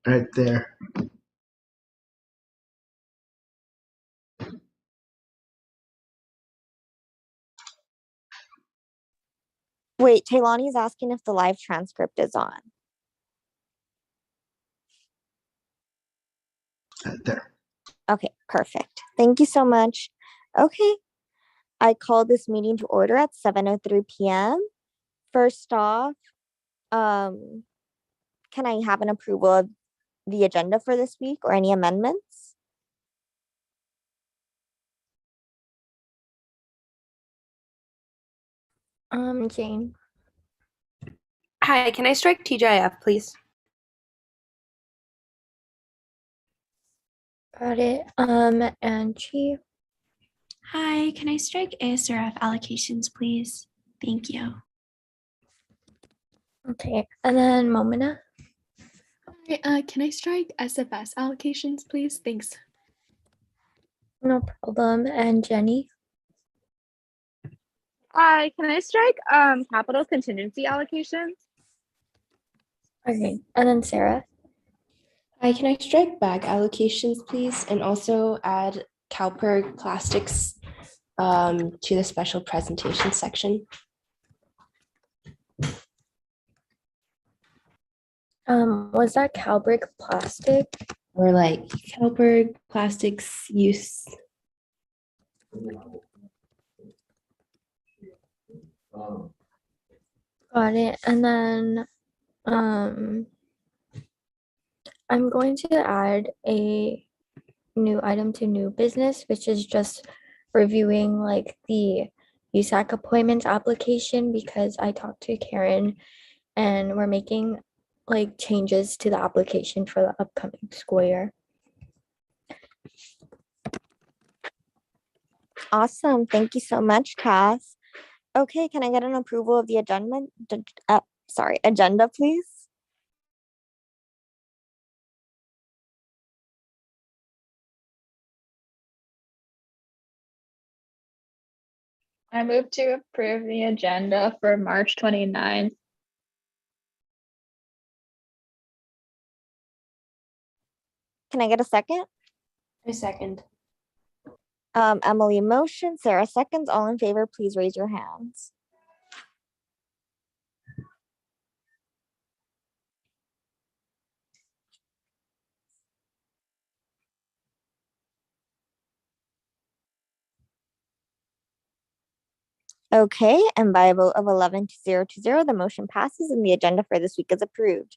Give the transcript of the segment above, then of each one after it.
Right there. Wait, Taylani's asking if the live transcript is on. Right there. Okay, perfect. Thank you so much. Okay, I called this meeting to order at 7:03 p.m. First off, can I have an approval of the agenda for this week or any amendments? Jane. Hi, can I strike TGIF, please? Got it. Angie. Hi, can I strike ASRF allocations, please? Thank you. Okay, and then Momina. Hi, can I strike SFS allocations, please? Thanks. No problem. And Jenny. Hi, can I strike capital contingency allocations? Okay, and then Sarah. Hi, can I strike bag allocations, please? And also add CalPERG plastics to the special presentation section. Was that Calbrick plastic? Or like CalPERG plastics use. Got it. And then I'm going to add a new item to new business, which is just reviewing like the USAC appointments application, because I talked to Karen and we're making like changes to the application for the upcoming school year. Awesome. Thank you so much, Cass. Okay, can I get an approval of the agenda, please? I move to approve the agenda for March 29th. Can I get a second? A second. Emily motion, Sarah seconds. All in favor, please raise your hands. Okay, and by a vote of 11 to 0, the motion passes and the agenda for this week is approved.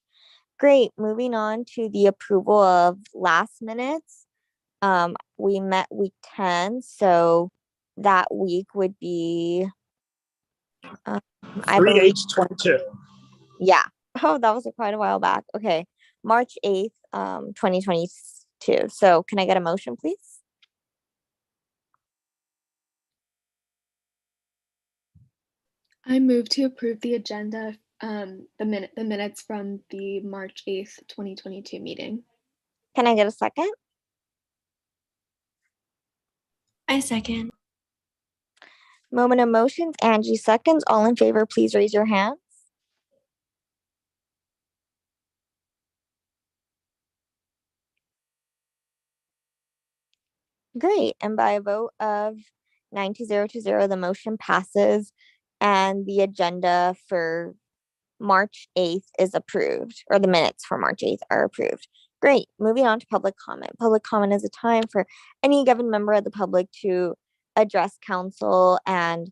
Great, moving on to the approval of last minutes. We met week 10, so that week would be, I believe, 3/8/22. Yeah. Oh, that was quite a while back. Okay, March 8th, 2022. So can I get a motion, please? I move to approve the agenda, the minutes from the March 8th, 2022 meeting. Can I get a second? I second. Moment of motions, Angie seconds. All in favor, please raise your hands. Great, and by a vote of 9 to 0, the motion passes and the agenda for March 8th is approved, or the minutes for March 8th are approved. Great, moving on to public comment. Public comment is a time for any given member of the public to address council, and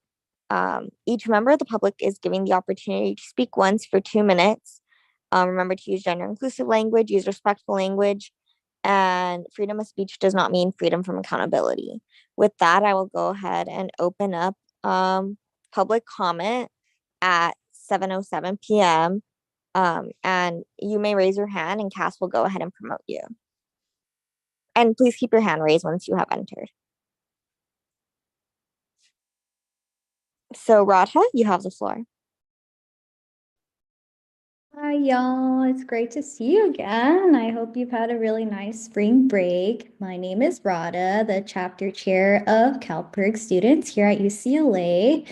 each member of the public is given the opportunity to speak once for 2 minutes. Remember to use gender inclusive language, use respectful language, and freedom of speech does not mean freedom from accountability. With that, I will go ahead and open up public comment at 7:07 p.m. And you may raise your hand and Cass will go ahead and promote you. And please keep your hand raised once you have entered. So Radha, you have the floor. Hi, y'all. It's great to see you again. I hope you've had a really nice spring break. My name is Rada, the chapter chair of CalPERG students here at UCLA.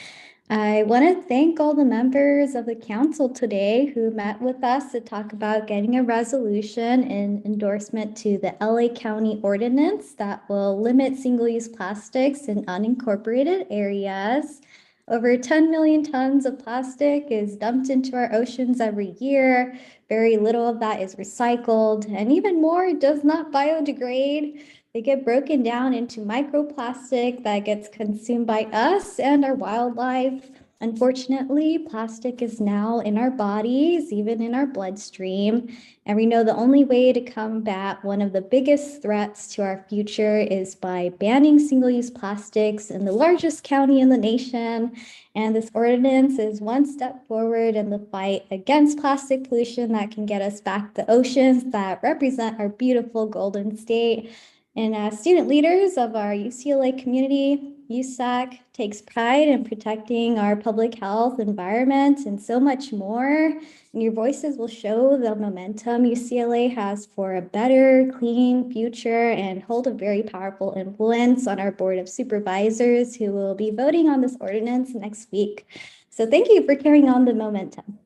I want to thank all the members of the council today who met with us to talk about getting a resolution in endorsement to the LA County ordinance that will limit single-use plastics in unincorporated areas. Over 10 million tons of plastic is dumped into our oceans every year. Very little of that is recycled, and even more does not biodegrade. They get broken down into microplastic that gets consumed by us and our wildlife. Unfortunately, plastic is now in our bodies, even in our bloodstream. And we know the only way to combat one of the biggest threats to our future is by banning single-use plastics in the largest county in the nation. And this ordinance is one step forward in the fight against plastic pollution that can get us back the oceans that represent our beautiful Golden State. And as student leaders of our UCLA community, USAC takes pride in protecting our public health, environment, and so much more. And your voices will show the momentum UCLA has for a better, clean future and hold a very powerful influence on our Board of Supervisors who will be voting on this ordinance next week. So thank you for carrying on the momentum.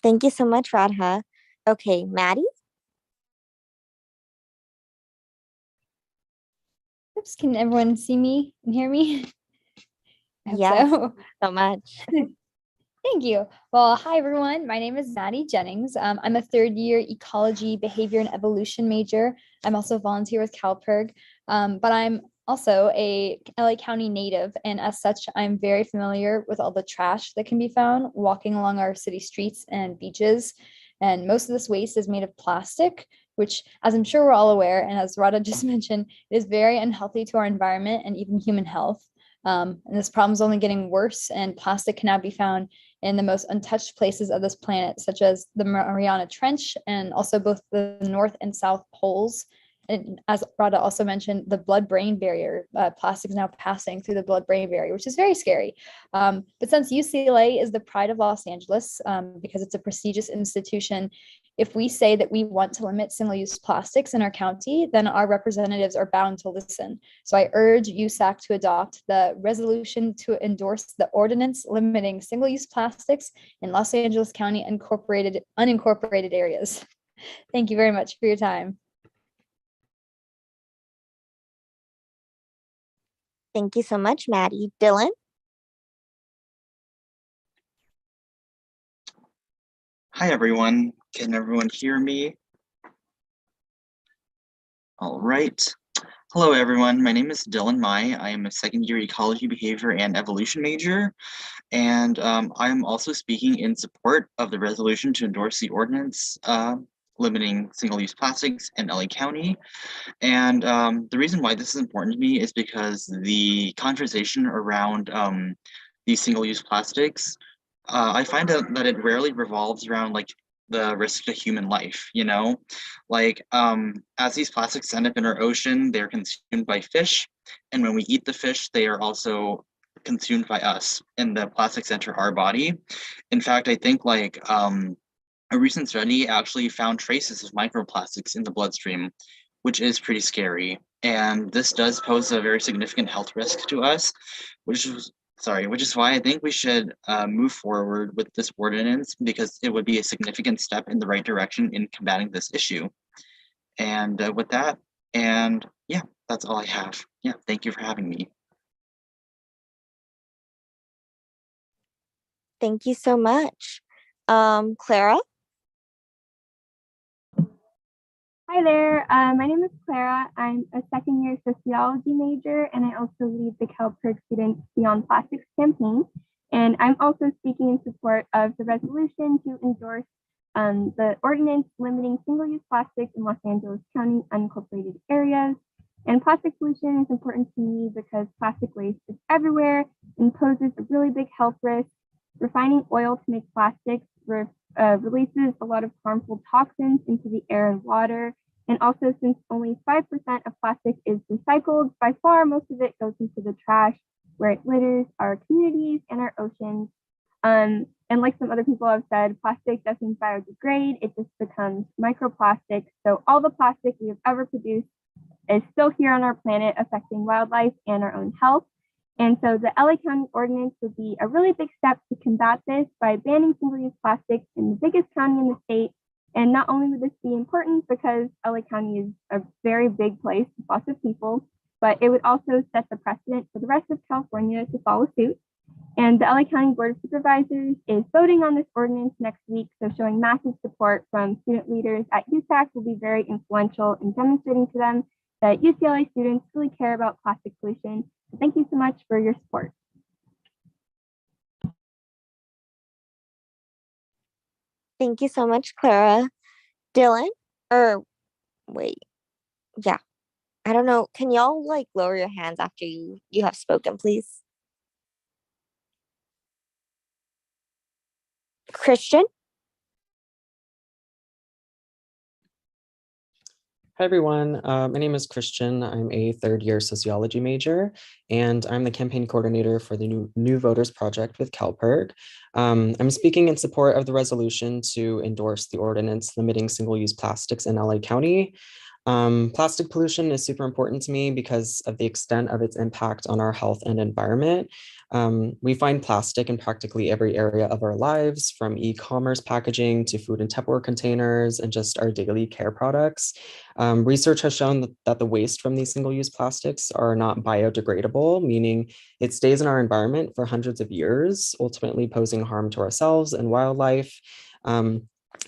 Thank you so much, Radha. Okay, Maddie? Oops, can everyone see me and hear me? I hope Yes, so. so much. Thank you. Well, hi, everyone. My name is Maddie Jennings. I'm a third-year ecology, behavior, and evolution major. I'm also a volunteer with CalPERG, but I'm also a LA County native, and as such, I'm very familiar with all the trash that can be found walking along our city streets and beaches. And most of this waste is made of plastic, which, as I'm sure we're all aware, and as Radha just mentioned, is very unhealthy to our environment and even human health. And this problem is only getting worse, and plastic can now be found in the most untouched places of this planet, such as the Mariana Trench and also both the North and South poles. And as Radha also mentioned, the blood-brain barrier, plastic is now passing through the blood-brain barrier, which is very scary. But since UCLA is the pride of Los Angeles, because it's a prestigious institution, if we say that we want to limit single-use plastics in our county, then our representatives are bound to listen. So I urge USAC to adopt the resolution to endorse the ordinance limiting single-use plastics in Los Angeles County unincorporated areas. Thank you very much for your time. Thank you so much, Maddie. Dylan? Hi, everyone. Can everyone hear me? All right. Hello, everyone. My name is Dylan Mai. I am a second-year ecology, behavior, and evolution major. And I'm also speaking in support of the resolution to endorse the ordinance limiting single-use plastics in LA County. And the reason why this is important to me is because the conversation around these single-use plastics, I find out that it rarely revolves around like the risk to human life, you know? Like as these plastics end up in our ocean, they're consumed by fish. And when we eat the fish, they are also consumed by us and the plastics enter our body. In fact, I think like a recent study actually found traces of microplastics in the bloodstream, which is pretty scary. And this does pose a very significant health risk to us, which is why I think we should move forward with this ordinance because it would be a significant step in the right direction in combating this issue. And with that, and yeah, that's all I have. Yeah, thank you for having me. Thank you so much. Clara? Hi there, my name is Clara. I'm a second year sociology major, and I also lead the CalPERG Students Beyond Plastics campaign. And I'm also speaking in support of the resolution to endorse the ordinance limiting single-use plastics in Los Angeles County unincorporated areas. And plastic pollution is important to me because plastic waste is everywhere and poses a really big health risk. Refining oil to make plastics releases a lot of harmful toxins into the air and water, And also, since only 5% of plastic is recycled, by far most of it goes into the trash, where it litters our communities and our oceans. And like some other people have said, plastic doesn't biodegrade, it just becomes microplastic. So all the plastic we have ever produced is still here on our planet, affecting wildlife and our own health. And so the LA County ordinance would be a really big step to combat this by banning single-use plastics in the biggest county in the state. And not only would this be important because LA County is a very big place with lots of people, but it would also set the precedent for the rest of California to follow suit. And the LA County Board of Supervisors is voting on this ordinance next week, so showing massive support from student leaders at USAC will be very influential in demonstrating to them that UCLA students really care about plastic pollution. So thank you so much for your support. Thank you so much, Clara. Dylan, or wait, yeah, I don't know. Can y'all like lower your hands after you have spoken, please? Christian? Hi, everyone. My name is Christian. I'm a third-year sociology major, and I'm the campaign coordinator for the New Voters Project with CalPERG. I'm speaking in support of the resolution to endorse the ordinance limiting single-use plastics in LA County. Plastic pollution is super important to me because of the extent of its impact on our health and environment. We find plastic in practically every area of our lives, from e-commerce packaging to food and Tupperware containers and just our daily care products. Research has shown that the waste from these single-use plastics are not biodegradable, meaning it stays in our environment for hundreds of years, ultimately posing harm to ourselves and wildlife.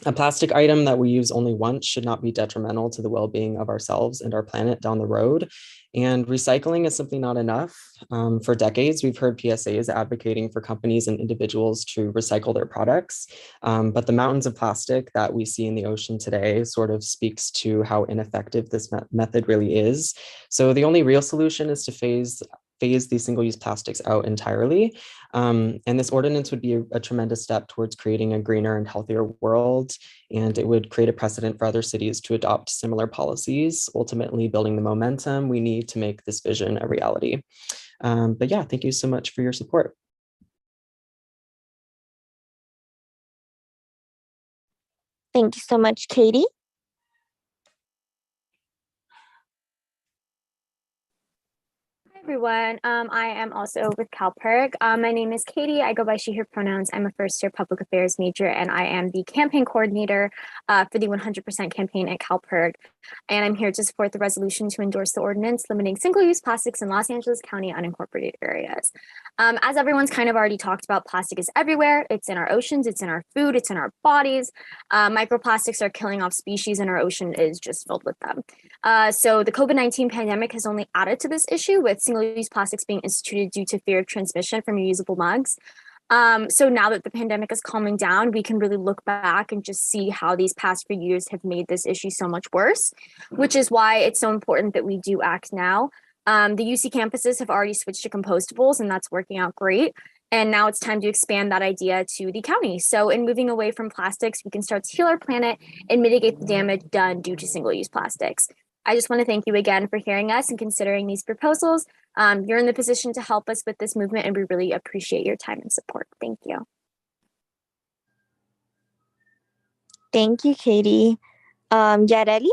A plastic item that we use only once should not be detrimental to the well-being of ourselves and our planet down the road. And recycling is simply not enough. For decades, we've heard PSAs advocating for companies and individuals to recycle their products. But the mountains of plastic that we see in the ocean today sort of speaks to how ineffective this method really is. So the only real solution is to phase these single-use plastics out entirely. And this ordinance would be a tremendous step towards creating a greener and healthier world. And it would create a precedent for other cities to adopt similar policies, ultimately building the momentum we need to make this vision a reality. But yeah, thank you so much for your support. Thank you so much, Katie. Everyone. I am also with CalPERG. My name is Katie. I go by she, her pronouns. I'm a first-year public affairs major, and I am the campaign coordinator for the 100% campaign at CalPERG. And I'm here to support the resolution to endorse the ordinance limiting single-use plastics in Los Angeles County unincorporated areas. As everyone's kind of already talked about, plastic is everywhere. It's in our oceans, it's in our food, it's in our bodies. Microplastics are killing off species, and our ocean is just filled with them. So the COVID-19 pandemic has only added to this issue, with single-use plastics being instituted due to fear of transmission from reusable mugs. So now that the pandemic is calming down, we can really look back and just see how these past few years have made this issue so much worse, which is why it's so important that we do act now. The UC campuses have already switched to compostables, and that's working out great. And now it's time to expand that idea to the county. So in moving away from plastics, we can start to heal our planet and mitigate the damage done due to single-use plastics. I just want to thank you again for hearing us and considering these proposals. You're in the position to help us with this movement, and we really appreciate your time and support. Thank you. Thank you, Katie. Yareli?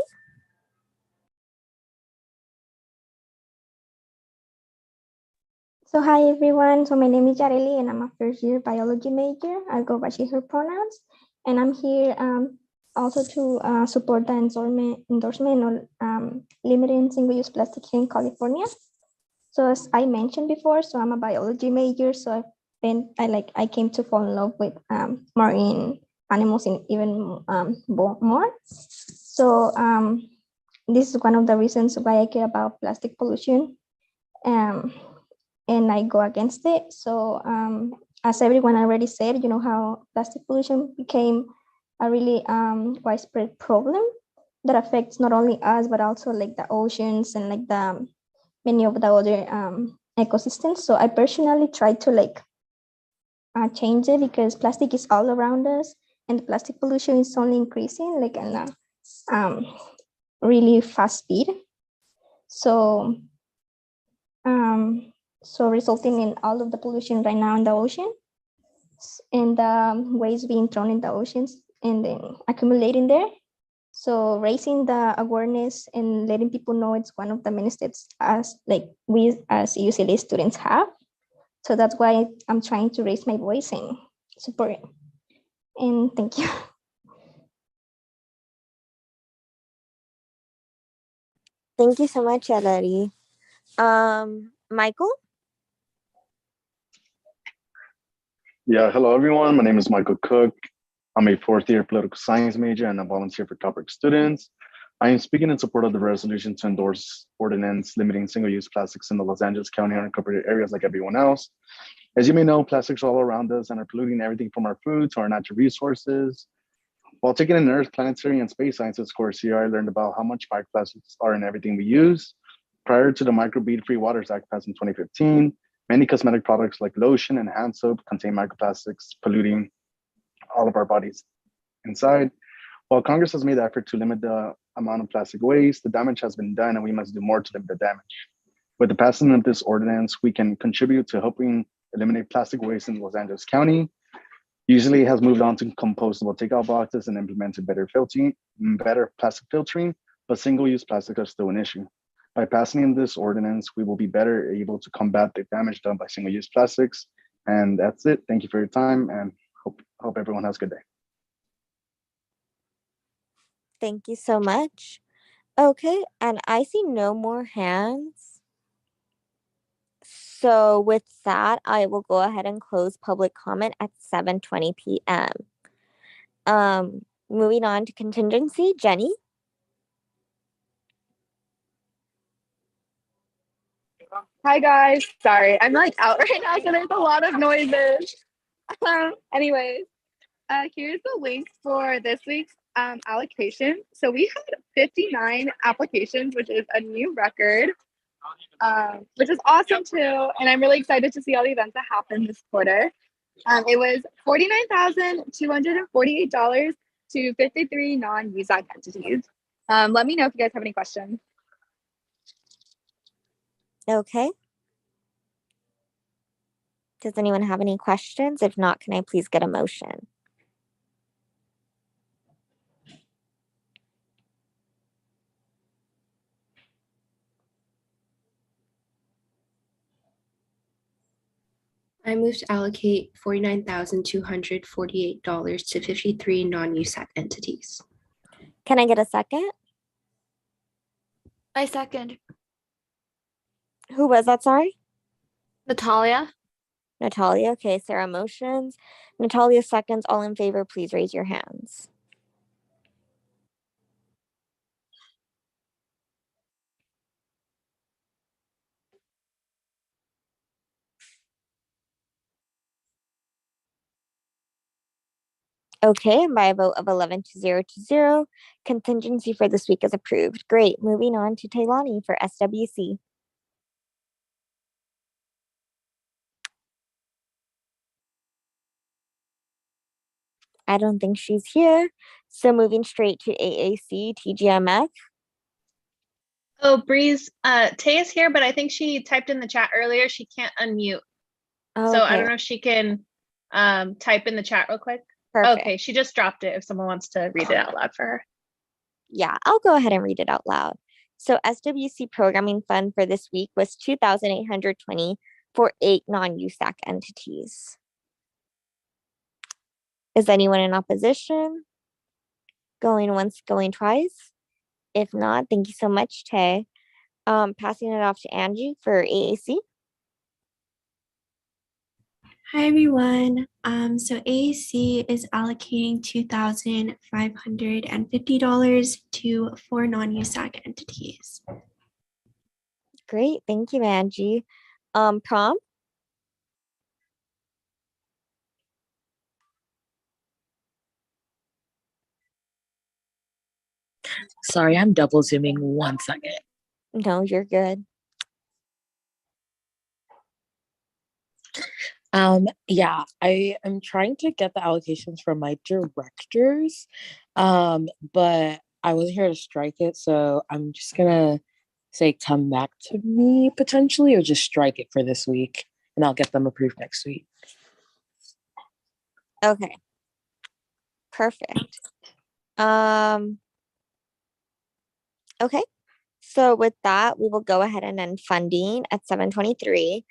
So hi everyone, so my name is Yareli and I'm a first year biology major. I go by she, her pronouns, and I'm here also to support the endorsement on limiting single-use plastic here in California. So as I mentioned before, so I'm a biology major, so I came to fall in love with marine animals and even more. So this is one of the reasons why I care about plastic pollution. And I go against it. So as everyone already said, you know how plastic pollution became a really widespread problem that affects not only us, but also like the oceans and like the many of the other ecosystems. So I personally try to like change it because plastic is all around us and the plastic pollution is only increasing. Like, and really fast speed. So, so resulting in all of the pollution right now in the ocean and the waste being thrown in the oceans and then accumulating there. So raising the awareness and letting people know it's one of the many steps as like we as UCLA students have. So that's why I'm trying to raise my voice and support it. And thank you. Thank you so much, Ellery. Michael? Yeah, hello everyone. My name is Michael Cook. I'm a fourth year political science major and a volunteer for CalPERC students. I am speaking in support of the resolution to endorse ordinance limiting single-use plastics in the Los Angeles County unincorporated areas like everyone else. As you may know, plastics are all around us and are polluting everything from our food to our natural resources. While taking an Earth, planetary, and space sciences course here, I learned about how much microplastics are in everything we use. Prior to the Microbead Free Waters Act passed in 2015, many cosmetic products like lotion and hand soap contain microplastics, polluting all of our bodies inside. While Congress has made the effort to limit the amount of plastic waste, the damage has been done and we must do more to limit the damage. With the passing of this ordinance, we can contribute to helping eliminate plastic waste in Los Angeles County. Usually has moved on to compostable takeout boxes and implemented better plastic filtering, but single-use plastic are still an issue. By passing in this ordinance, we will be better able to combat the damage done by single-use plastics. And that's it. Thank you for your time and hope everyone has a good day. Thank you so much. Okay, and I see no more hands. So with that, I will go ahead and close public comment at 7:20 p.m. Moving on to contingency, Jenny. Hi guys, sorry, I'm like out right now, so there's a lot of noises. Anyways, here's the link for this week's allocation. So we had 59 applications, which is a new record, which is awesome too. And I'm really excited to see all the events that happened this quarter. It was $49,248 to 53 non-USAC entities. Let me know if you guys have any questions. Okay. Does anyone have any questions? If not, can I please get a motion? I move to allocate $49,248 to 53 non-USAC entities. Can I get a second? I second. Who was that? Sorry? Natalia. Natalia. Okay, Sarah motions. Natalia seconds. All in favor, please raise your hands. Okay, and by a vote of 11 to 0, contingency for this week is approved. Great. Moving on to Taylani for SWC. I don't think she's here. So moving straight to AAC, TGMF. Oh, Breeze, Tay is here, but I think she typed in the chat earlier. She can't unmute. Oh, so okay. I don't know if she can type in the chat real quick. Perfect. Okay, she just dropped it if someone wants to read it out loud for her. Yeah, I'll go ahead and read it out loud. So SWC programming fund for this week was $2,820 for 8 non-USAC entities. Is anyone in opposition? Going once, going twice? If not, thank you so much, Tay. Passing it off to Angie for AAC. Hi everyone. So AAC is allocating $2,550 to 4 non-USAC entities. Great, thank you, Angie. Prom? Sorry, I'm double zooming 1 second. No, you're good. Yeah, I am trying to get the allocations from my directors, but I wasn't here to strike it, so I'm just gonna say come back to me potentially, or just strike it for this week, and I'll get them approved next week. Okay. Perfect. Okay. So with that, we will go ahead and end funding at 7:23.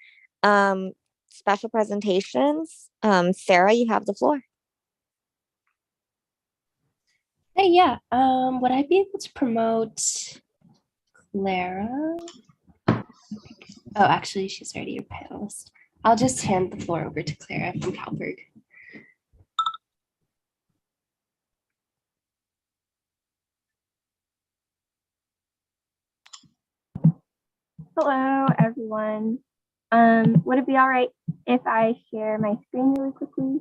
Special presentations. Sarah, you have the floor. Hey, yeah. Would I be able to promote Clara? Oh, actually, she's already your panelist. I'll just hand the floor over to Clara from Calberg. Hello, everyone. Would it be all right if I share my screen really quickly?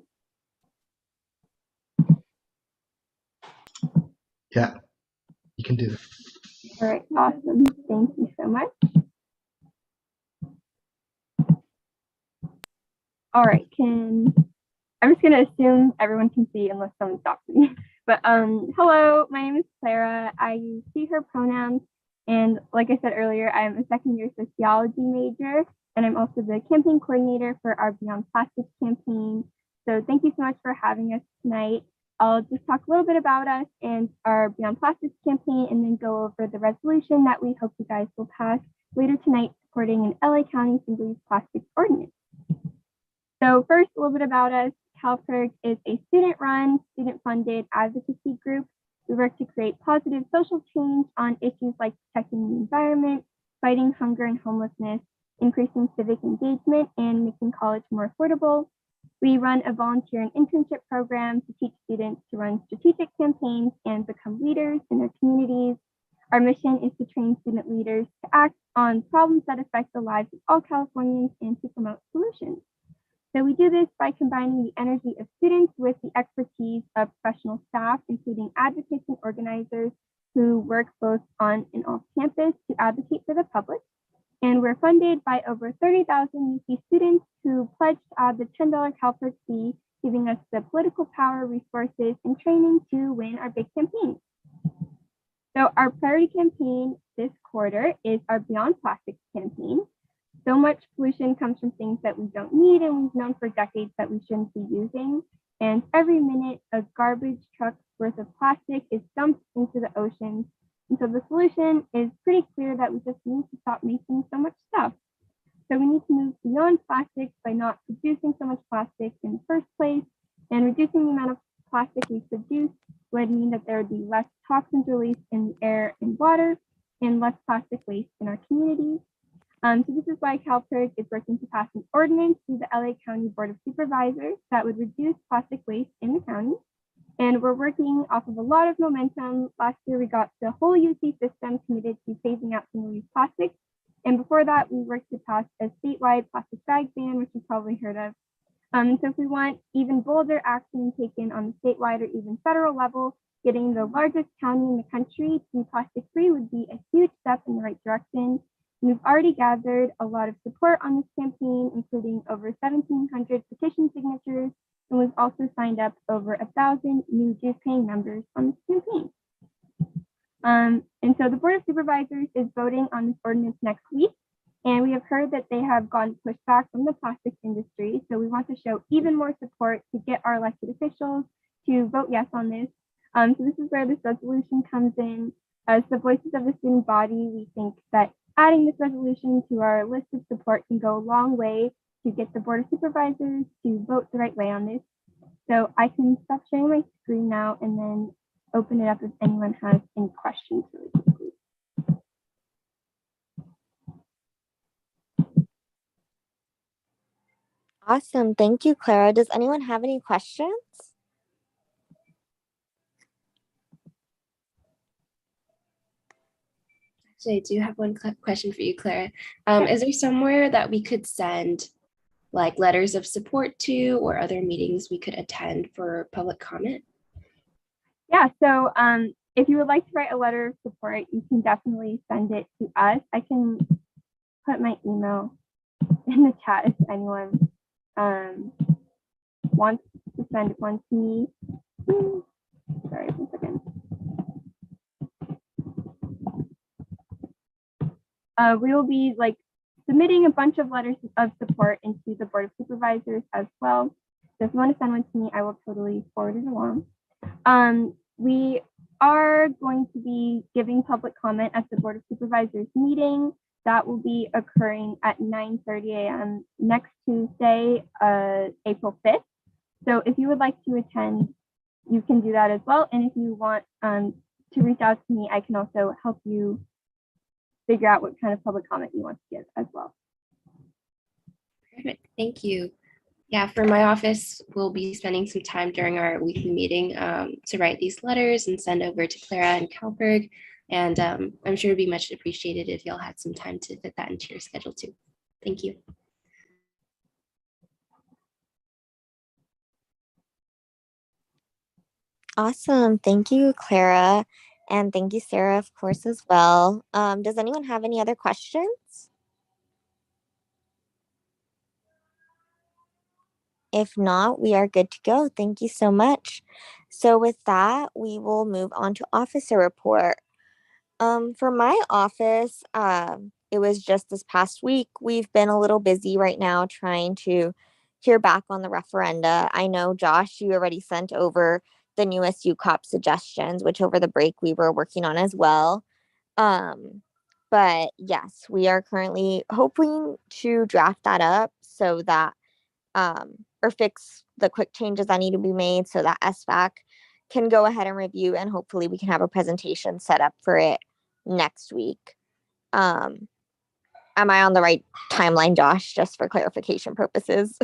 Yeah, you can do it. All right, awesome. Thank you so much. All right, I'm just gonna assume everyone can see unless someone stops me. But hello, my name is Clara. I use she, her pronouns. And like I said earlier, I'm a second year sociology major, and I'm also the campaign coordinator for our Beyond Plastics campaign. So thank you so much for having us tonight. I'll just talk a little bit about us and our Beyond Plastics campaign, and then go over the resolution that we hope you guys will pass later tonight supporting an LA County single-use plastics ordinance. So first, a little bit about us. CalPERG is a student-run, student-funded advocacy group. We work to create positive social change on issues like protecting the environment, fighting hunger and homelessness, increasing civic engagement, and making college more affordable. We run a volunteer and internship program to teach students to run strategic campaigns and become leaders in their communities. Our mission is to train student leaders to act on problems that affect the lives of all Californians and to promote solutions. So we do this by combining the energy of students with the expertise of professional staff, including advocates and organizers who work both on and off campus to advocate for the public. And we're funded by over 30,000 UC students who pledged to add the $10 CalPERG fee, giving us the political power, resources, and training to win our big campaigns. So our priority campaign this quarter is our Beyond Plastics campaign. So much pollution comes from things that we don't need, and we've known for decades that we shouldn't be using. And every minute, a garbage truck's worth of plastic is dumped into the oceans. And so the solution is pretty clear that we just need to stop making so much stuff. So we need to move beyond plastics by not producing so much plastic in the first place, and reducing the amount of plastic we produce would mean that there would be less toxins released in the air and water, and less plastic waste in our communities. So this is why CalPERG is working to pass an ordinance through the LA County Board of Supervisors that would reduce plastic waste in the county. And we're working off of a lot of momentum. Last year, we got the whole UC system committed to phasing out single-use plastics. And before that, we worked to pass a statewide plastic bag ban, which you've probably heard of. So if we want even bolder action taken on the statewide or even federal level, getting the largest county in the country to be plastic-free would be a huge step in the right direction. We've already gathered a lot of support on this campaign, including over 1,700 petition signatures, and we've also signed up over 1,000 new dues-paying members on this campaign. And so the Board of Supervisors is voting on this ordinance next week, and we have heard that they have gotten pushback from the plastics industry, so we want to show even more support to get our elected officials to vote yes on this. So this is where this resolution comes in. As the voices of the student body, we think that adding this resolution to our list of support can go a long way to get the Board of Supervisors to vote the right way on this. So I can stop sharing my screen now and then open it up if anyone has any questions really quickly. Awesome. Thank you, Clara. Does anyone have any questions? Actually, I do have one question for you, Clara. Is there somewhere that we could send like letters of support to, or other meetings we could attend for public comment? Yeah, so if you would like to write a letter of support, you can definitely send it to us. I can put my email in the chat if anyone wants to send one to me. Sorry, 1 second. We will be like submitting a bunch of letters of support into the Board of Supervisors as well. So if you want to send one to me, I will totally forward it along. We are going to be giving public comment at the Board of Supervisors meeting. That will be occurring at 9:30 a.m. next Tuesday, April 5th. So if you would like to attend, you can do that as well. And if you want to reach out to me, I can also help you figure out what kind of public comment you want to give as well. Perfect. Thank you. Yeah, for my office, we'll be spending some time during our weekly meeting to write these letters and send over to Clara and Kalberg. And I'm sure it'd be much appreciated if y'all had some time to fit that into your schedule too. Thank you. Awesome. Thank you, Clara. And thank you, Sarah, of course, as well. Does anyone have any other questions? If not, we are good to go. Thank you so much. So with that, we will move on to officer report. For my office, it was just this past week. We've been a little busy right now trying to hear back on the referenda. I know, Josh, you already sent over the newest UCOP suggestions, which over the break we were working on as well. But yes, we are currently hoping to draft that up so that or fix the quick changes that need to be made so that SVAC can go ahead and review, and hopefully we can have a presentation set up for it next week. Am I on the right timeline, Josh, just for clarification purposes?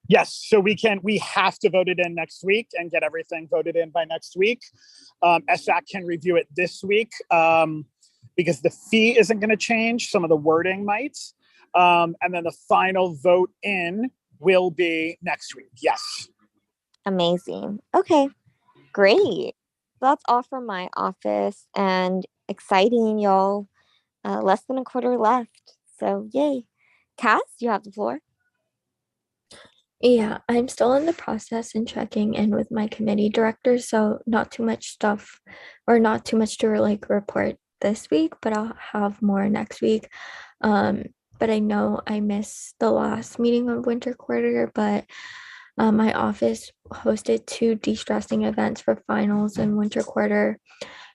Yes, so we have to vote it in next week and get everything voted in by next week. SVAC can review it this week because the fee isn't going to change. Some of the wording might. And then the final vote in will be next week. Yes. Amazing. Okay, great. That's all from my office, and exciting, y'all. Less than a quarter left. So yay. Cass, you have the floor. Yeah, I'm still in the process and checking in with my committee director, so not too much stuff or not too much to like report this week, but I'll have more next week. But I know I missed the last meeting of winter quarter, but my office hosted 2 de-stressing events for finals in winter quarter.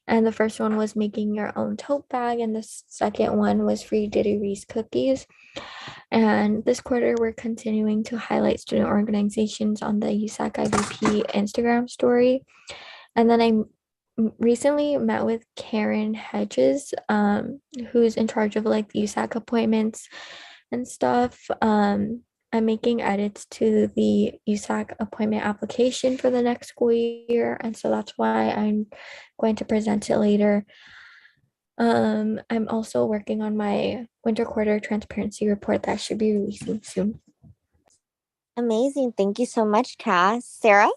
And the first one was making your own tote bag, and the second one was free Diddy Reese cookies. And this quarter, we're continuing to highlight student organizations on the USAC IVP Instagram story. And then I recently met with Karen Hedges, who's in charge of like the USAC appointments and stuff. I'm making edits to the USAC appointment application for the next school year, and so that's why I'm going to present it later. I'm also working on my winter quarter transparency report that should be releasing soon. Amazing. Thank you so much, Cass. Sarah?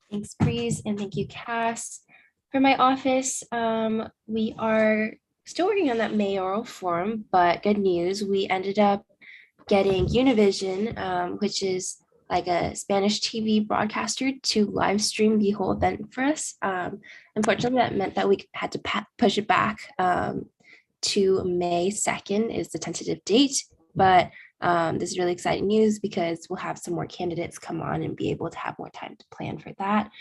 Thanks, Breeze, and thank you, Cass. For my office, we are still working on that mayoral forum, but good news, we ended up getting Univision, which is like a Spanish TV broadcaster, to live stream the whole event for us. Unfortunately, that meant that we had to push it back to May 2nd is the tentative date, but this is really exciting news because we'll have some more candidates come on and be able to have more time to plan for that.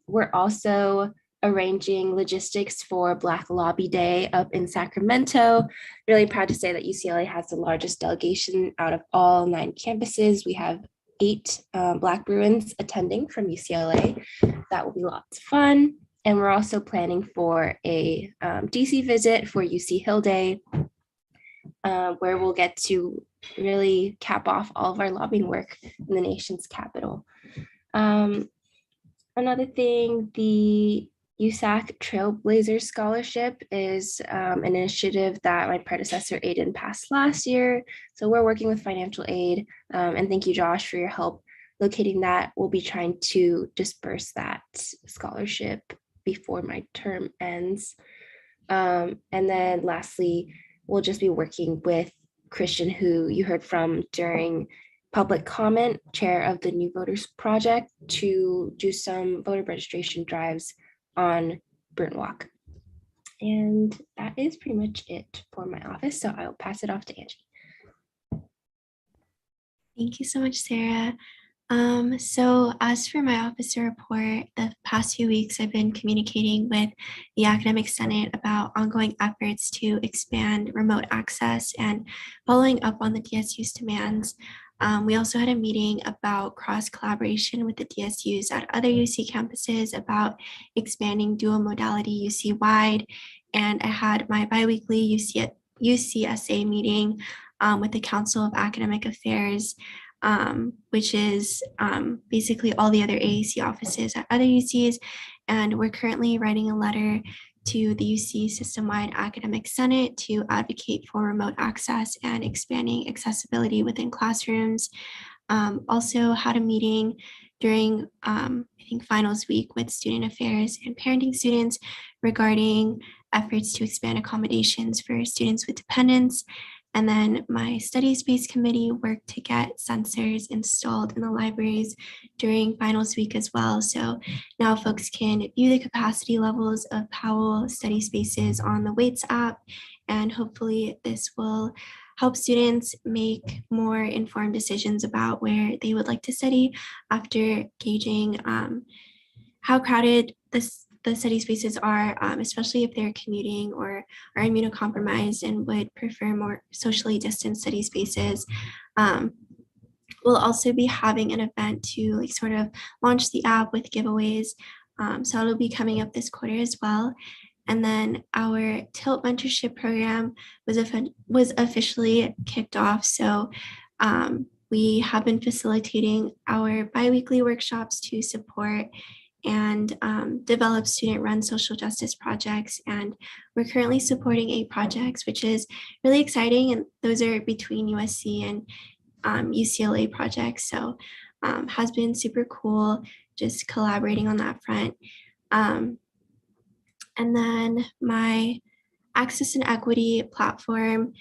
We're also arranging logistics for Black Lobby Day up in Sacramento. Really proud to say that UCLA has the largest delegation out of all 9 campuses. We have 8 Black Bruins attending from UCLA. That will be lots of fun. And we're also planning for a DC visit for UC Hill Day, where we'll get to really cap off all of our lobbying work in the nation's capital. Another thing, the USAC Trailblazer Scholarship is an initiative that my predecessor Aiden passed last year. So we're working with financial aid, and thank you, Josh, for your help locating that. We'll be trying to disperse that scholarship before my term ends. And then lastly, we'll just be working with Christian, who you heard from during public comment, chair of the New Voters Project, to do some voter registration drives on Burnt Walk. And that is pretty much it for my office. So I'll pass it off to Angie. Thank you so much, Sarah. So as for my officer report, the past few weeks I've been communicating with the Academic Senate about ongoing efforts to expand remote access and following up on the DSU's demands. We also had a meeting about cross collaboration with the DSUs at other UC campuses about expanding dual modality UC wide. And I had my biweekly UCSA meeting with the Council of Academic Affairs, which is basically all the other AAC offices at other UCs. And we're currently writing a letter to the UC System-Wide Academic Senate to advocate for remote access and expanding accessibility within classrooms. Also had a meeting during, I think, finals week with student affairs and parenting students regarding efforts to expand accommodations for students with dependents. And then my study space committee worked to get sensors installed in the libraries during finals week as well. So now folks can view the capacity levels of Powell study spaces on the Waits app. And hopefully this will help students make more informed decisions about where they would like to study after gauging how crowded the study spaces are, especially if they're commuting or are immunocompromised and would prefer more socially distant study spaces. We'll also be having an event to sort of launch the app with giveaways. So it'll be coming up this quarter as well. And then our Tilt mentorship program was officially kicked off. So we have been facilitating our biweekly workshops to support and develop student-run social justice projects. And we're currently supporting 8 projects, which is really exciting. And those are between USC and UCLA projects. So has been super cool just collaborating on that front. And then my Access and Equity platform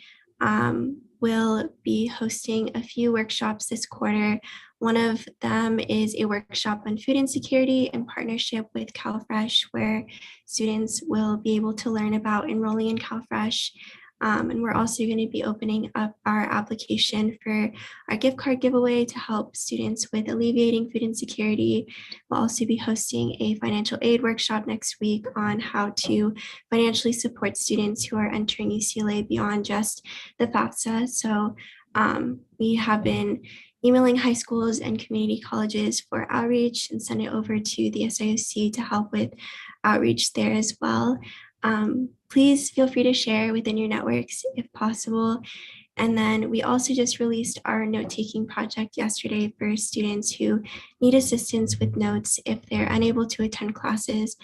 will be hosting a few workshops this quarter. One of them is a workshop on food insecurity in partnership with CalFresh, where students will be able to learn about enrolling in CalFresh. And we're also going to be opening up our application for our gift card giveaway to help students with alleviating food insecurity. We'll also be hosting a financial aid workshop next week on how to financially support students who are entering UCLA beyond just the FAFSA. So we have been emailing high schools and community colleges for outreach and send it over to the SIOC to help with outreach there as well. Please feel free to share within your networks if possible. And then we also just released our note-taking project yesterday for students who need assistance with notes if they're unable to attend classes.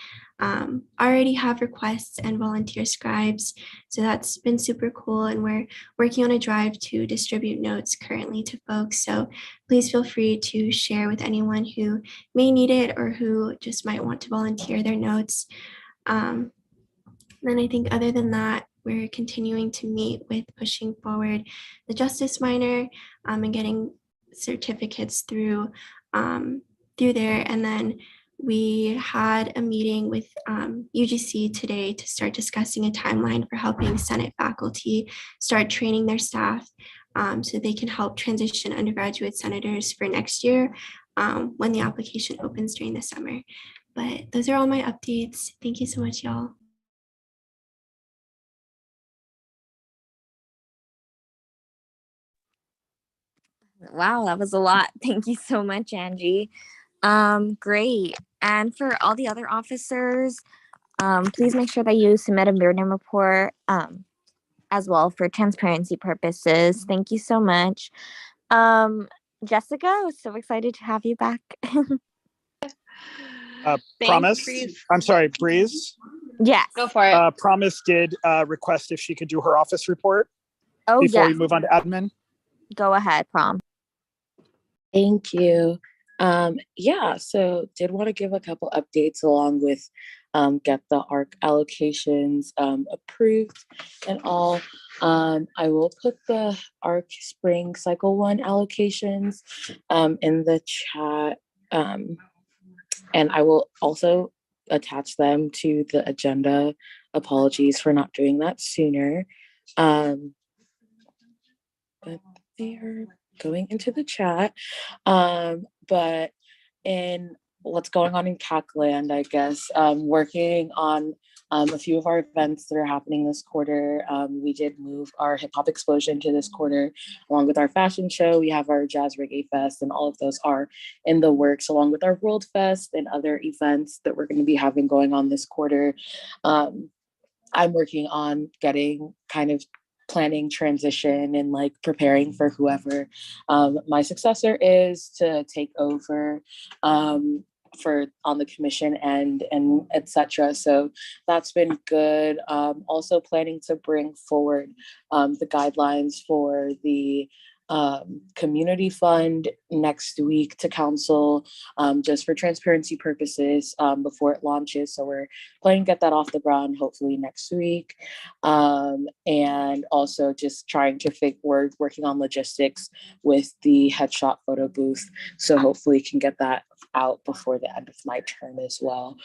Already have requests and volunteer scribes. So that's been super cool. And we're working on a drive to distribute notes currently to folks. So please feel free to share with anyone who may need it or who just might want to volunteer their notes. Then I think other than that, we're continuing to meet with pushing forward the justice minor and getting certificates through there. And then we had a meeting with UGC today to start discussing a timeline for helping Senate faculty start training their staff so they can help transition undergraduate senators for next year when the application opens during the summer. But those are all my updates. Thank you so much, y'all. Wow, that was a lot. Thank you so much, Angie. Great. And for all the other officers, please make sure that you submit a burden report as well for transparency purposes. Thank you so much. Jessica, I was so excited to have you back. Promise. I'm sorry, Breeze. Yes. Go for it. Promise did request if she could do her office report yeah. before we move on to admin. Go ahead, Prom. Thank you. Yeah, so did want to give a couple updates along with get the ARC allocations approved and all. I will put the ARC Spring Cycle 1 allocations in the chat. And I will also attach them to the agenda. Apologies for not doing that sooner. But they are going into the chat. But in what's going on in CACland, I guess, working on a few of our events that are happening this quarter. We did move our Hip Hop Explosion to this quarter, along with our fashion show. We have our Jazz Reggae Fest, and all of those are in the works, along with our World Fest and other events that we're going to be having going on this quarter. I'm working on getting kind of planning transition and like preparing for whoever my successor is to take over for on the commission and etc. So that's been good. Also planning to bring forward the guidelines for the community fund next week to council, just for transparency purposes before it launches. So we're planning to get that off the ground hopefully next week. And also just trying to we're working on logistics with the headshot photo booth. So hopefully can get that out before the end of my term as well.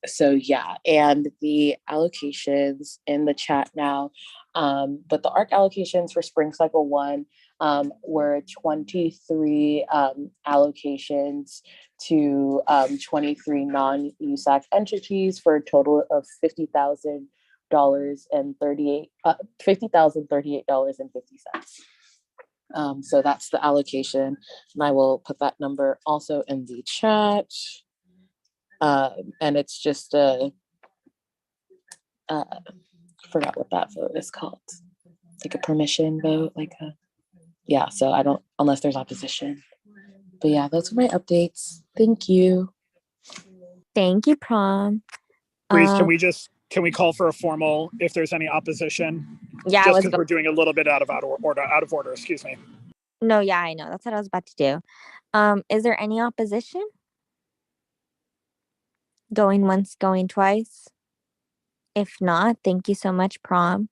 So yeah, and the allocations in the chat now. But the ARC allocations for spring cycle 1 were 23 allocations to 23 non-USAC entities for a total of $50,038.50. So that's the allocation, and I will put that number also in the chat. And it's just forgot what that vote is called, like a permission vote, yeah. So I don't, unless there's opposition. But yeah, those are my updates. Thank you. Thank you, Prom. Please, can we call for a formal if there's any opposition? Yeah, just because we're doing a little bit out of order. Excuse me. No, yeah, I know. That's what I was about to do. Is there any opposition? Going once, going twice. If not, thank you so much, Prom.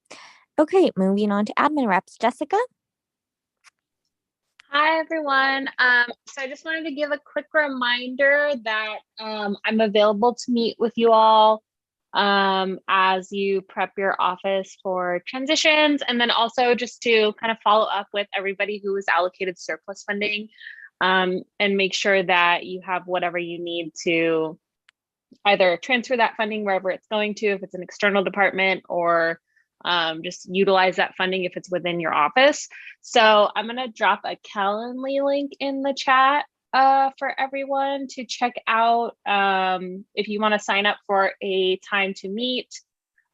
Okay, moving on to admin reps. Jessica? Hi, everyone. So I just wanted to give a quick reminder that I'm available to meet with you all as you prep your office for transitions, and then also just to kind of follow up with everybody who was allocated surplus funding and make sure that you have whatever you need to either transfer that funding wherever it's going to, if it's an external department, or just utilize that funding if it's within your office. So I'm going to drop a Calendly link in the chat for everyone to check out if you want to sign up for a time to meet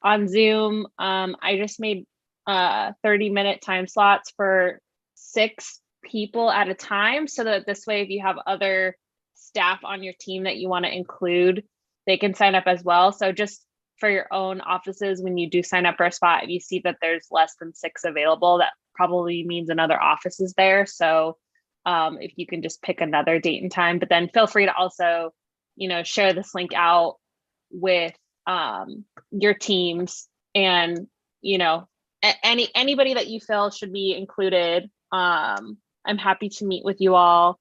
on Zoom. I just made 30-minute time slots for 6 people at a time, so that this way, if you have other staff on your team that you want to include, they can sign up as well. So just for your own offices, when you do sign up for a spot, if you see that there's less than 6 available, that probably means another office is there. So if you can just pick another date and time, but then feel free to also, share this link out with your teams and, anybody that you feel should be included. I'm happy to meet with you all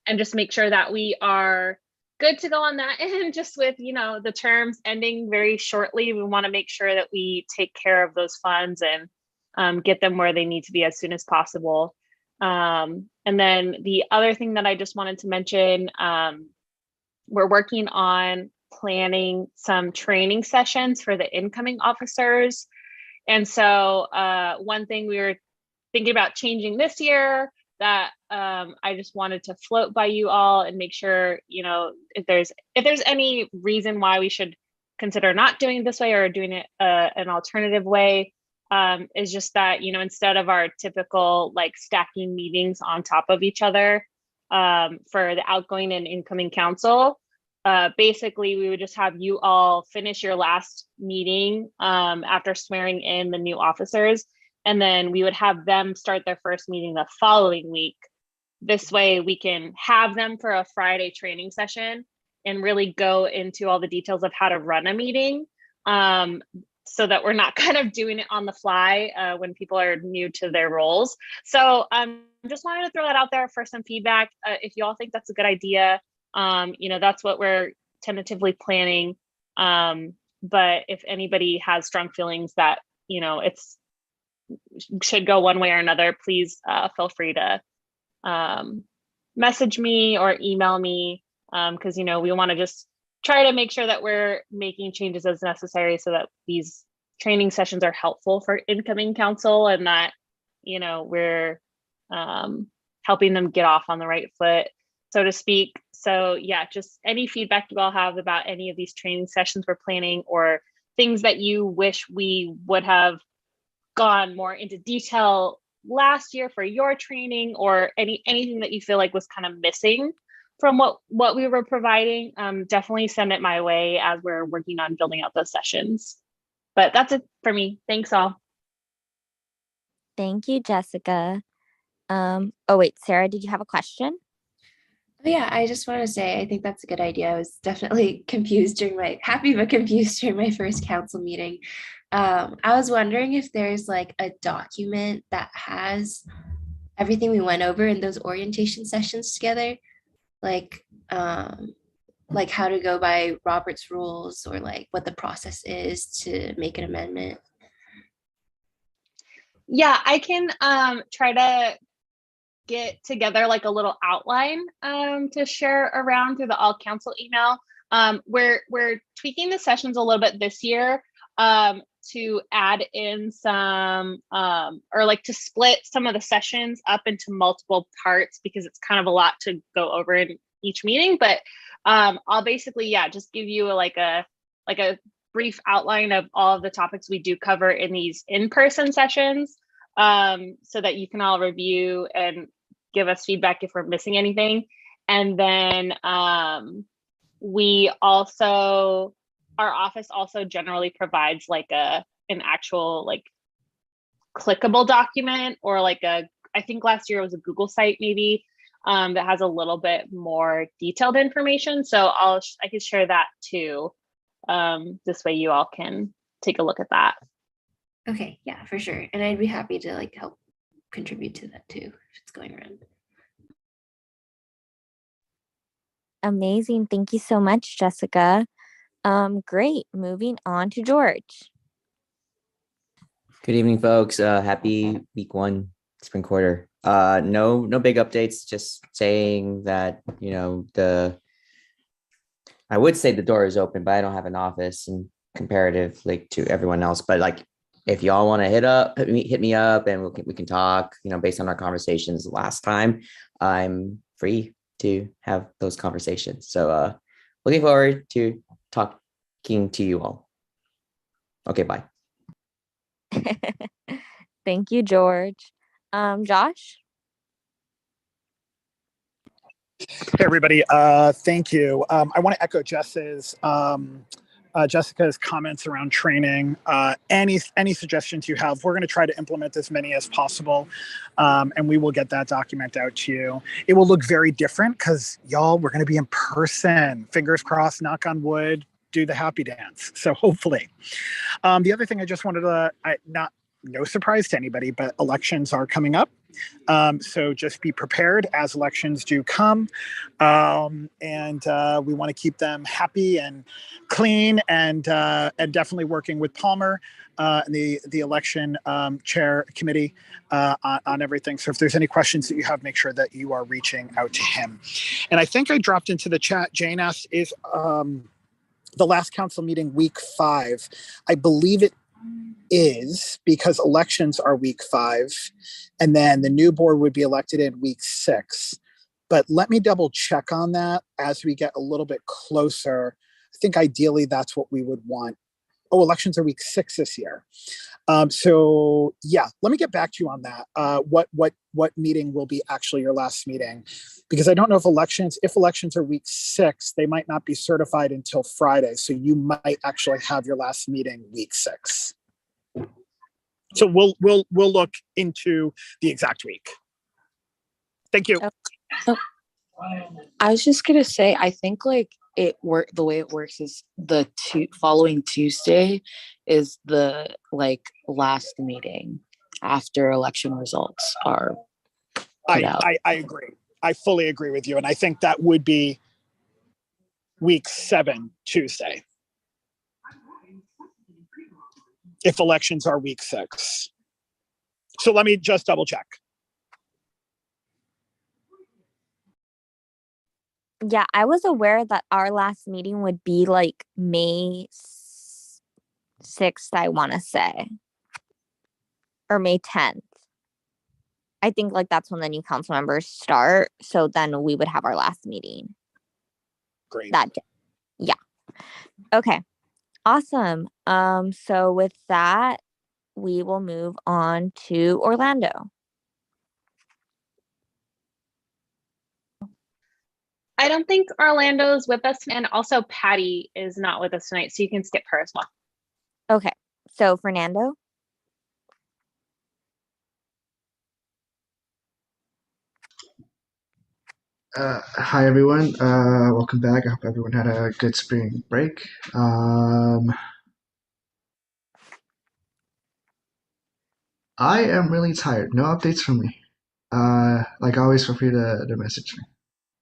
and just make sure that we are good to go on that. And just with, the terms ending very shortly, we want to make sure that we take care of those funds and get them where they need to be as soon as possible. And then the other thing that I just wanted to mention, we're working on planning some training sessions for the incoming officers. And so one thing we were thinking about changing this year that I just wanted to float by you all and make sure, if there's any reason why we should consider not doing it this way or doing it an alternative way, is just that, instead of our typical stacking meetings on top of each other for the outgoing and incoming council, basically we would just have you all finish your last meeting after swearing in the new officers. And then we would have them start their first meeting the following week. This way we can have them for a Friday training session and really go into all the details of how to run a meeting, so that we're not kind of doing it on the fly when people are new to their roles. So just wanted to throw that out there for some feedback. If you all think that's a good idea, that's what we're tentatively planning. But if anybody has strong feelings that, it's should go one way or another, please feel free to message me or email me, because we want to just try to make sure that we're making changes as necessary so that these training sessions are helpful for incoming council, and that we're helping them get off on the right foot, so to speak. So yeah, just any feedback you all have about any of these training sessions we're planning, or things that you wish we would have gone more into detail last year for your training, or anything that you feel like was kind of missing from what we were providing, definitely send it my way as we're working on building out those sessions. But that's it for me. Thanks all. Thank you, Jessica. Oh wait, Sarah, did you have a question? Oh, yeah, I just want to say I think that's a good idea. I was definitely happy but confused during my first council meeting. I was wondering if there's like a document that has everything we went over in those orientation sessions together, like how to go by Robert's rules, or like what the process is to make an amendment. Yeah, I can try to get together like a little outline to share around through the all council email. We're tweaking the sessions a little bit this year to add in some or like to split some of the sessions up into multiple parts, because it's kind of a lot to go over in each meeting. But I'll basically just give you like a brief outline of all of the topics we do cover in these in-person sessions, so that you can all review and give us feedback if we're missing anything. And then our office also generally provides like an actual like clickable document, or like I think last year it was a Google site maybe, that has a little bit more detailed information. So I can share that too. This way you all can take a look at that. Okay, yeah, for sure. And I'd be happy to like help contribute to that too, if it's going around. Amazing. Thank you so much, Jessica. Great. Moving on to George. Good evening, folks. Happy week 1, spring quarter. No big updates, just saying that, I would say the door is open, but I don't have an office and comparatively to everyone else. But like, if y'all want to hit me up and we can talk, based on our conversations last time, I'm free to have those conversations. So looking forward to talking to you all. Okay, bye. Thank you, George. Josh? Hey, everybody. Thank you. I want to echo Jessica's comments around training. Any suggestions you have, we're going to try to implement as many as possible, and we will get that document out to you. It will look very different because, y'all, we're going to be in person. Fingers crossed, knock on wood, do the happy dance. So hopefully. The other thing I just wanted to, no surprise to anybody, but elections are coming up. So just be prepared as elections do come. And we want to keep them happy and clean, and definitely working with Palmer and the election chair committee on everything. So if there's any questions that you have, make sure that you are reaching out to him. And I think I dropped into the chat, Jane asked, is the last council meeting week 5? I believe it is, because elections are week 5, and then the new board would be elected in week 6. But let me double check on that as we get a little bit closer. I think ideally that's what we would want. Oh, elections are week 6 this year. So yeah, let me get back to you on that. What meeting will be actually your last meeting? Because I don't know if elections are week 6, they might not be certified until Friday. So you might actually have your last meeting week 6. So we'll look into the exact week. Thank you. I was just gonna say, I think like the way it works is the following Tuesday is the last meeting after election results are put out. I agree. I fully agree with you. And I think that would be week 7 Tuesday. If elections are week 6. So let me just double check. Yeah, I was aware that our last meeting would be like May 6th, I want to say, or May 10th. I think like that's when the new council members start. So then we would have our last meeting. Great. That day. Yeah. Okay. Awesome. So with that, we will move on to Orlando. I don't think Orlando's with us, and also Patty is not with us tonight, so you can skip her as well. Okay. So Fernando. Hi everyone, welcome back. I hope everyone had a good spring break. I am really tired. No updates from me. Like always, feel free to message me.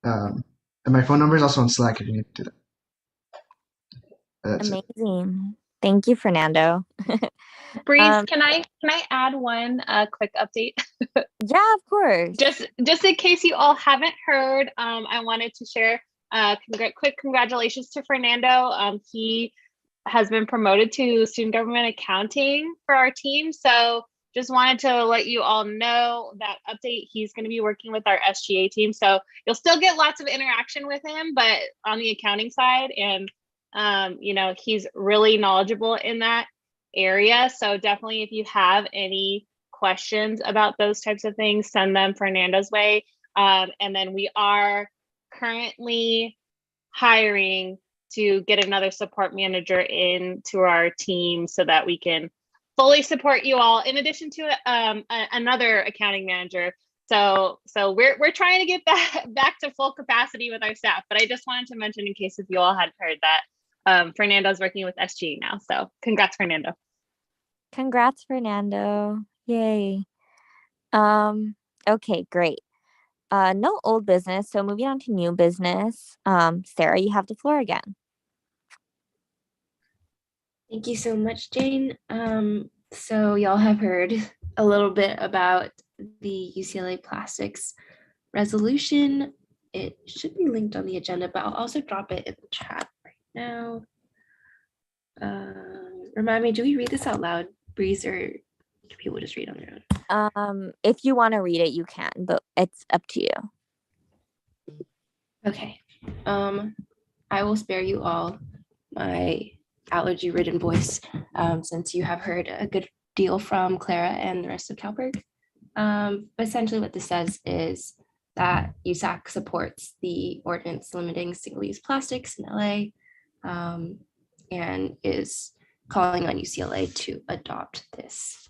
And my phone number is also on Slack if you need to do that. That's it. Amazing. Thank you, Fernando. Breeze, can I add one quick update? Yeah, of course. Just in case you all haven't heard, I wanted to share quick congratulations to Fernando. He has been promoted to student government accounting for our team. So just wanted to let you all know that update. He's going to be working with our SGA team. So you'll still get lots of interaction with him, but on the accounting side. And, you know, he's really knowledgeable in that area. So definitely if you have any questions about those types of things, send them Fernando's way. And then we are currently hiring to get another support manager into our team so that we can fully support you all, in addition to another accounting manager. So we're trying to get back to full capacity with our staff. But I just wanted to mention, in case if you all hadn't heard, that Fernando's working with SG now. So congrats, Fernando. Congrats, Fernando. Yay. Okay, great. No old business. So moving on to new business. Sarah, you have the floor again. Thank you so much, Jane. So y'all have heard a little bit about the UCLA plastics resolution. It should be linked on the agenda, but I'll also drop it in the chat right now. Remind me, do we read this out loud, Breeze, or do people just read on their own? If you want to read it, you can, but it's up to you. Okay. I will spare you all my allergy-ridden voice, since you have heard a good deal from Clara and the rest of CalPERG. But essentially what this says is that USAC supports the ordinance limiting single-use plastics in LA, and is calling on UCLA to adopt this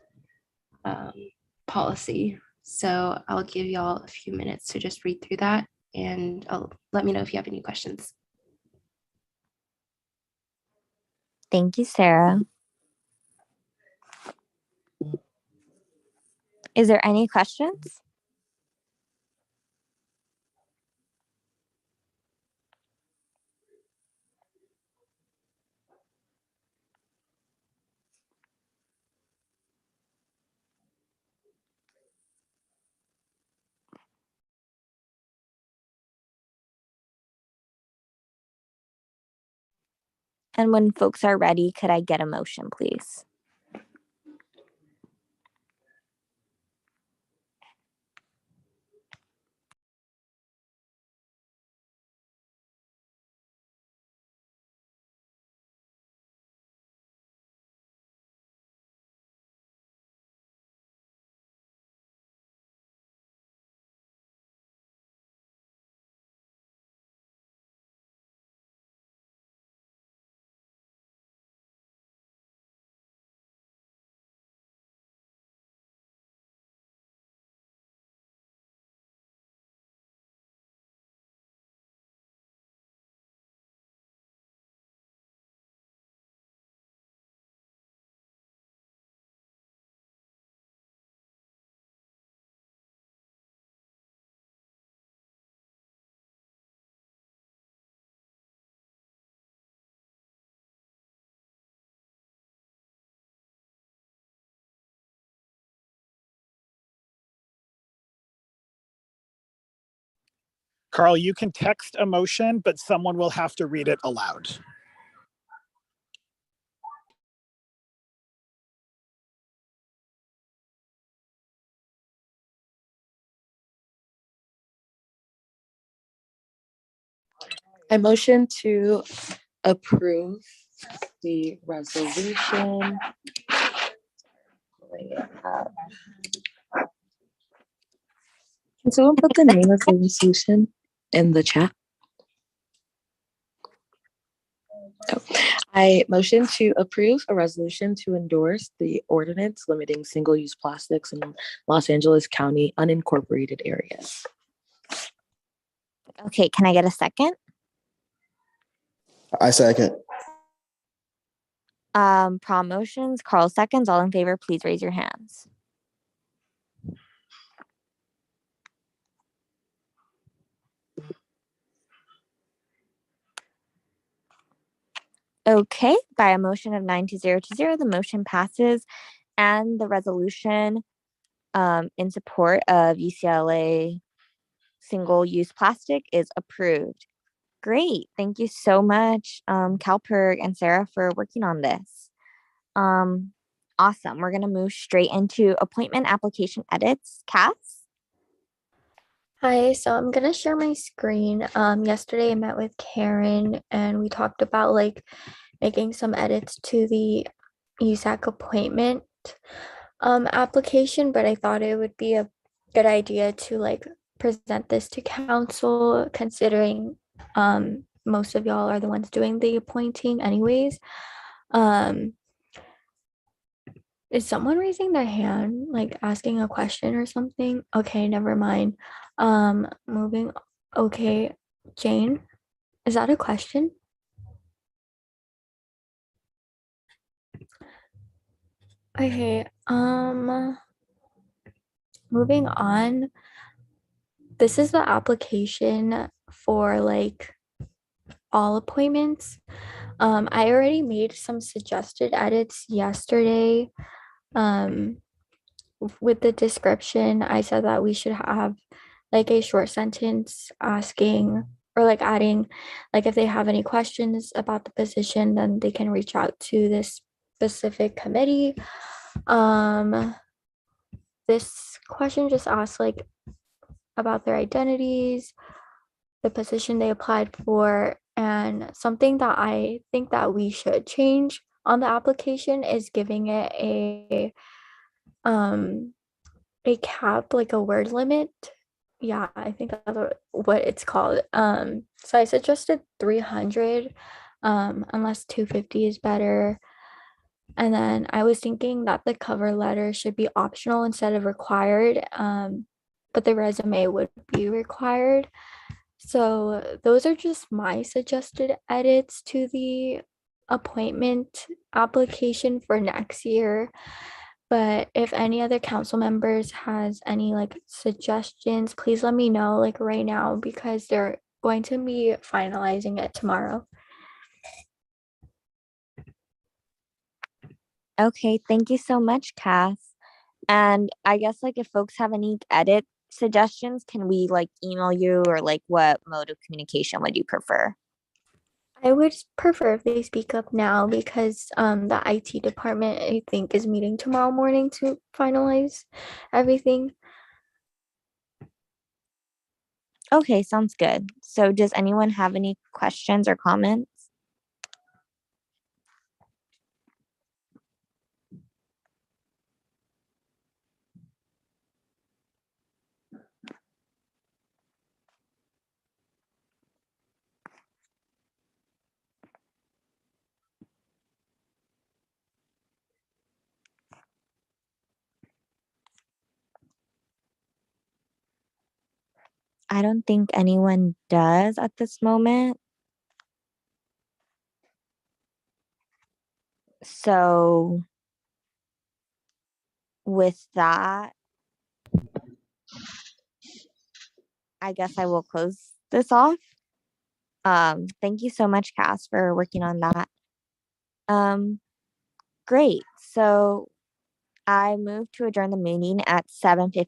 policy. So I'll give y'all a few minutes to just read through that, and let me know if you have any questions. Thank you, Sarah. Is there any questions? And when folks are ready, could I get a motion, please? Carl, you can text a motion, but someone will have to read it aloud. I motion to approve the resolution. Can someone put the name of the resolution in the chat? Oh. I motion to approve a resolution to endorse the ordinance limiting single-use plastics in Los Angeles County unincorporated areas. Okay, can I get a second? I second. Prom motions, Carl seconds. All in favor, please raise your hands. Okay, by a motion of 9-0, the motion passes, and the resolution in support of UCLA single-use plastic is approved. Great, thank you so much, CalPERG and Sarah, for working on this. Awesome. We're gonna move straight into appointment application edits. Cass? Hi, so I'm gonna share my screen. Yesterday I met with Karen and we talked about like making some edits to the USAC appointment application, but I thought it would be a good idea to like present this to council, considering most of y'all are the ones doing the appointing anyways. Is someone raising their hand, like asking a question or something? Okay, never mind. Moving. Okay, Jane, is that a question? Okay, moving on. This is the application for like all appointments. I already made some suggested edits yesterday. With the description, I said that we should have like a short sentence asking or like adding, like if they have any questions about the position, then they can reach out to this specific committee. This question just asks like about their identities, the position they applied for, and something that I think that we should change on the application is giving it a cap, like a word limit. Yeah, I think that's what it's called. So I suggested 300, unless 250 is better. And then I was thinking that the cover letter should be optional instead of required, but the resume would be required. So those are just my suggested edits to the appointment application for next year. But if any other council members has any like suggestions, please let me know like right now because they're going to be finalizing it tomorrow. Okay, thank you so much, Cass. And I guess like if folks have any edit suggestions, can we like email you or like what mode of communication would you prefer? I would prefer if they speak up now because the IT department I think is meeting tomorrow morning to finalize everything. Okay, sounds good. So does anyone have any questions or comments? I don't think anyone does at this moment. So with that, I guess I will close this off. Thank you so much, Cass, for working on that. Great. So I move to adjourn the meeting at 7:50.